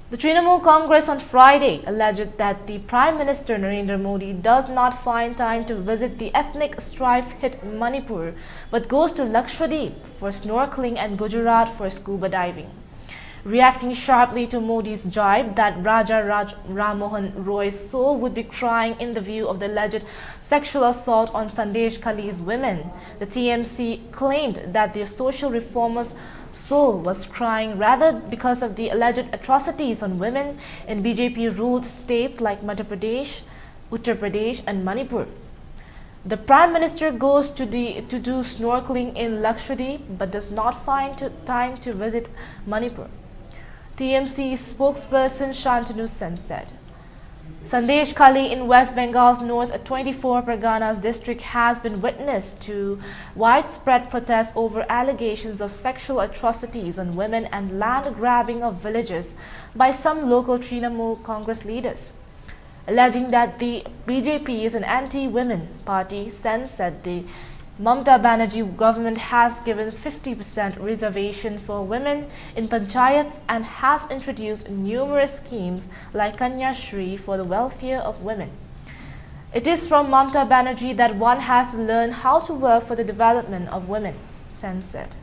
The Trinamool Congress on Friday alleged that the Prime Minister Narendra Modi does not find time to visit the ethnic strife-hit Manipur but goes to Lakshadweep for snorkeling and Gujarat for scuba diving. Reacting sharply to Modi's jibe that Raja Ram Mohan Roy's soul would be crying in the view of the alleged sexual assault on Sandesh Khali's women, the TMC claimed that the social reformer's soul was crying rather because of the alleged atrocities on women in BJP-ruled states like Madhya Pradesh, Uttar Pradesh and Manipur. The Prime Minister goes to do snorkeling in Lakshadweep but does not find time to visit Manipur. TMC spokesperson Shantanu Sen said, Sandesh Khali in West Bengal's North 24 Parganas district has been witness to widespread protests over allegations of sexual atrocities on women and land grabbing of villages by some local Trinamool Congress leaders. Alleging that the BJP is an anti-women party, Sen said the Mamata Banerjee government has given 50% reservation for women in panchayats and has introduced numerous schemes like Kanya Shri for the welfare of women. It is from Mamata Banerjee that one has to learn how to work for the development of women, Sen said.